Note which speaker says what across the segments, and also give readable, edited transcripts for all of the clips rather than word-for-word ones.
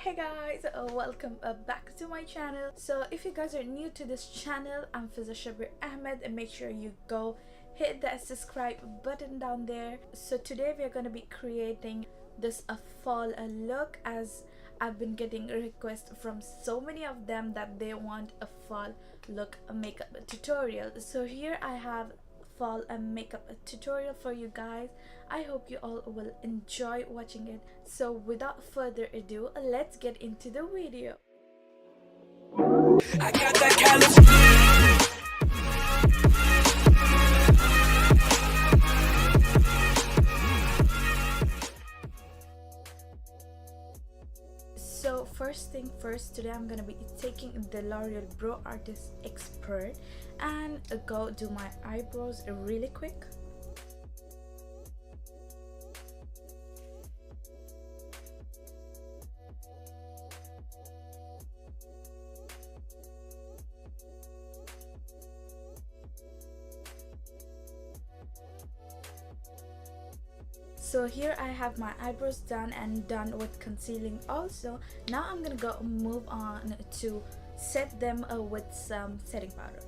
Speaker 1: Hey guys, welcome back to my channel. So if you guys are new to this channel, I'm Fiza Shabir Ahmed, and make sure you go hit that subscribe button down there. So today we are going to be creating this fall look, as I've been getting requests from so many of them that they want a fall look makeup tutorial. So here I have fall makeup tutorial for you guys. I hope you all will enjoy watching it. So without further ado, let's get into the video. I got that So first thing first, today I'm gonna be taking the L'Oreal Brow Artist Expert and go do my eyebrows really quick. So here I have my eyebrows done and done with concealing also. Now I'm gonna go move on to set them with some setting powder.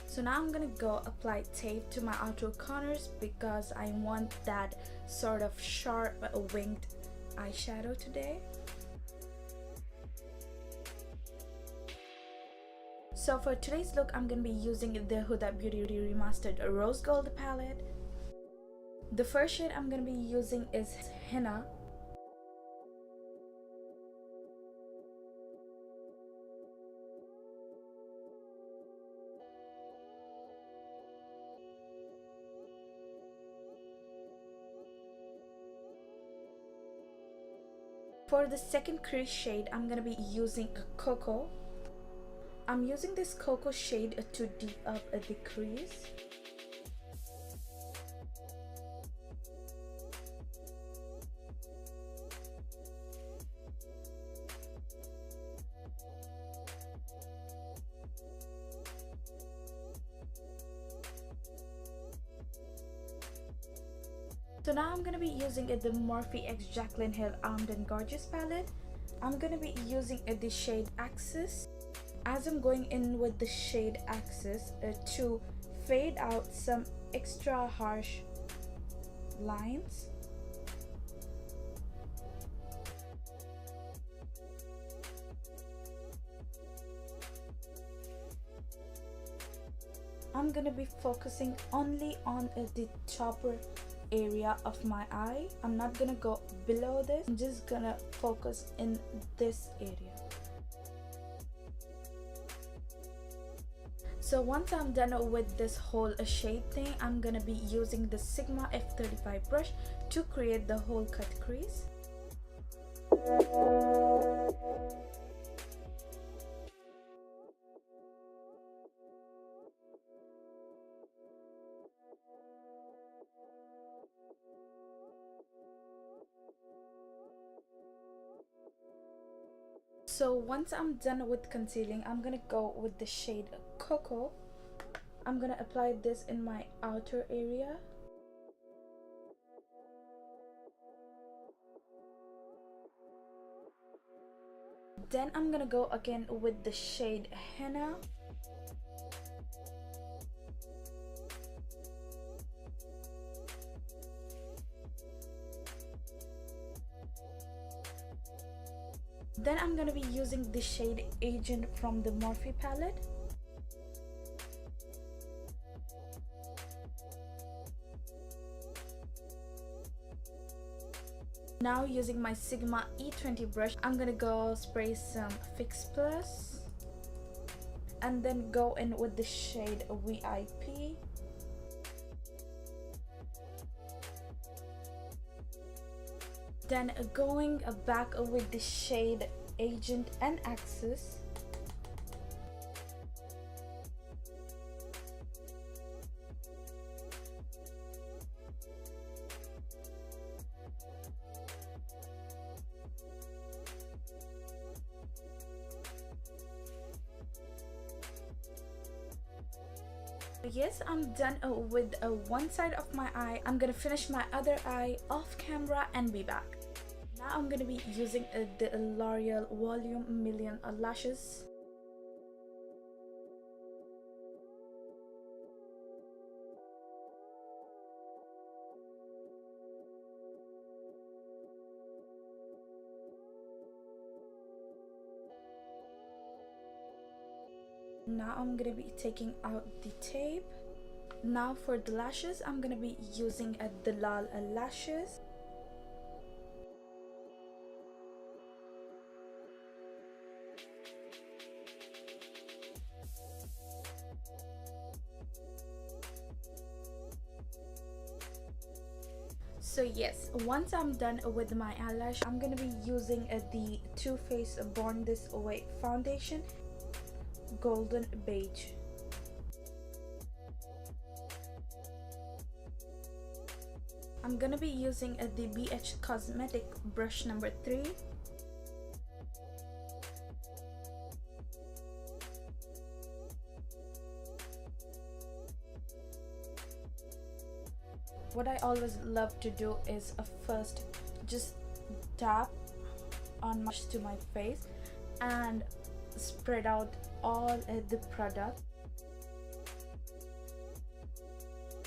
Speaker 1: So now I'm gonna go apply tape to my outer corners because I want that sort of sharp winged eyeshadow today. So for today's look, I'm going to be using the Huda Beauty Remastered Rose Gold palette. The first shade I'm going to be using is Henna. For the second crease shade, I'm going to be using Cocoa. I'm using this cocoa shade to deep up the crease. So now I'm going to be using the Morphe X Jaclyn Hill Armed and Gorgeous palette. I'm going to be using the shade Axis. As I'm going in with the shade Axis to fade out some extra harsh lines. I'm gonna be focusing only on the topper area of my eye. I'm not gonna go below this. I'm just gonna focus in this area. So once I'm done with this whole shade thing, I'm gonna be using the Sigma F35 brush to create the whole cut crease. So once I'm done with concealing, I'm gonna go with the shade Cocoa. I'm gonna apply this in my outer area. Then I'm gonna go again with the shade Henna. Then I'm gonna be using the shade Agent from the Morphe palette. Now using my Sigma E20 brush, I'm gonna go spray some Fix Plus and then go in with the shade VIP. Then going back with the shade Agent and Axis. Yes, I'm done with one side of my eye. I'm gonna finish my other eye off camera and be back. Now I'm gonna be using the L'Oreal Volume Million lashes. Now I'm gonna be taking out the tape. Now for the lashes, I'm gonna be using the Lal lashes. So yes, once I'm done with my eyelash, I'm gonna be using the Too Faced Born This Way foundation, golden beige. I'm gonna be using the BH Cosmetic brush number 3. What I always love to do is first just tap on much to my face and spread out all the product.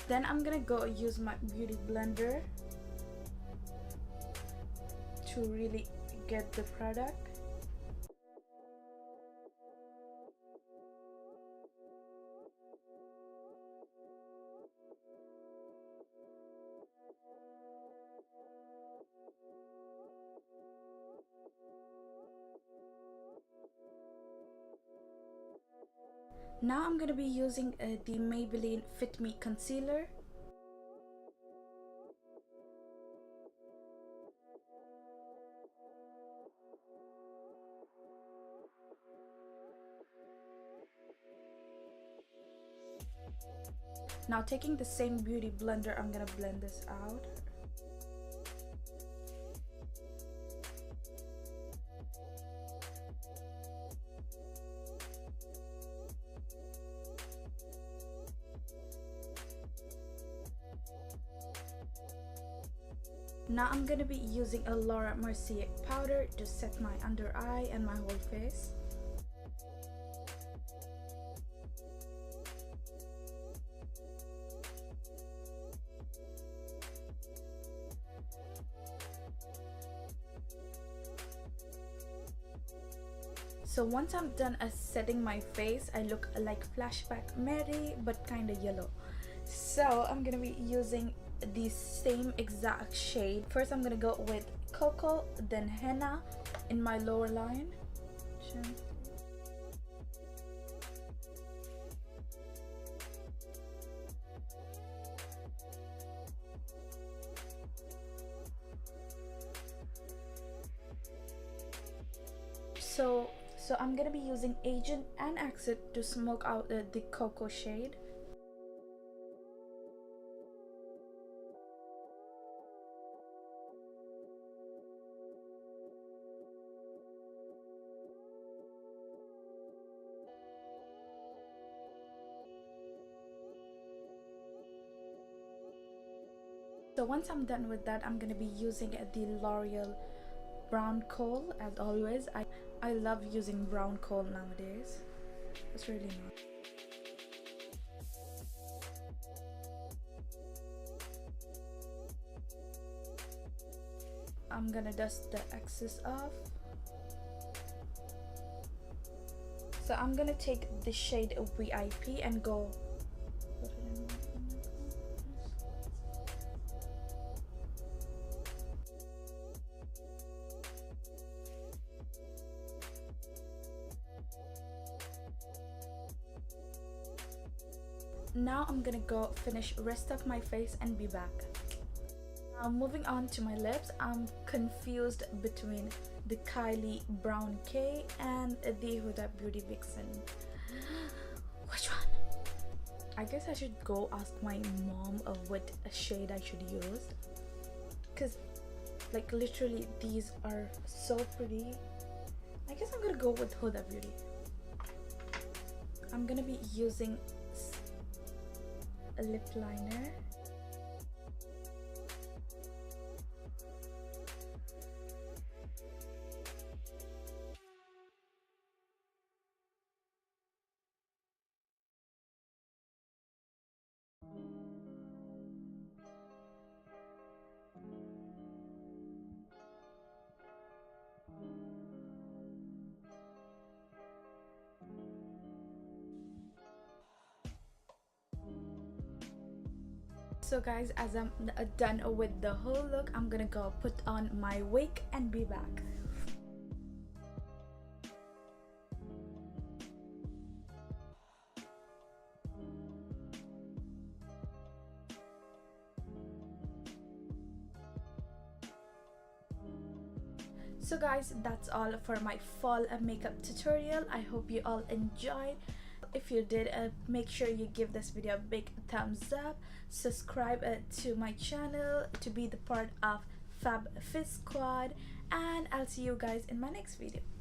Speaker 1: Then I'm gonna go use my beauty blender to really get the product. Now I'm gonna be using the Maybelline Fit Me concealer. Now taking the same beauty blender, I'm gonna blend this out. Now I'm gonna be using a Laura Mercier powder to set my under eye and my whole face. So once I'm done setting my face, I look like Flashback Mary but kinda yellow. So I'm gonna be using the same exact shade. First I'm gonna go with Cocoa, then Henna in my lower line. So I'm gonna be using Agent and Accent to smoke out the Cocoa shade. So once I'm done with that, I'm gonna be using the L'Oreal Brown Coal as always. I love using brown coal nowadays. It's really nice. I'm gonna dust the excess off. So I'm gonna take the shade VIP and go put it in. Now I'm gonna go finish rest of my face and be back. Now moving on to my lips, I'm confused between the Kylie Brown K and the Huda Beauty Vixen. Which one? I guess I should go ask my mom of what shade I should use, because like literally these are so pretty. I guess I'm gonna go with Huda Beauty. I'm gonna be using lip liner. So guys, as I'm done with the whole look, I'm gonna go put on my wig and be back. So guys, that's all for my fall makeup tutorial. I hope you all enjoyed. If you did, make sure you give this video a big thumbs up, subscribe to my channel to be the part of Fab Fizz Squad, and I'll see you guys in my next video.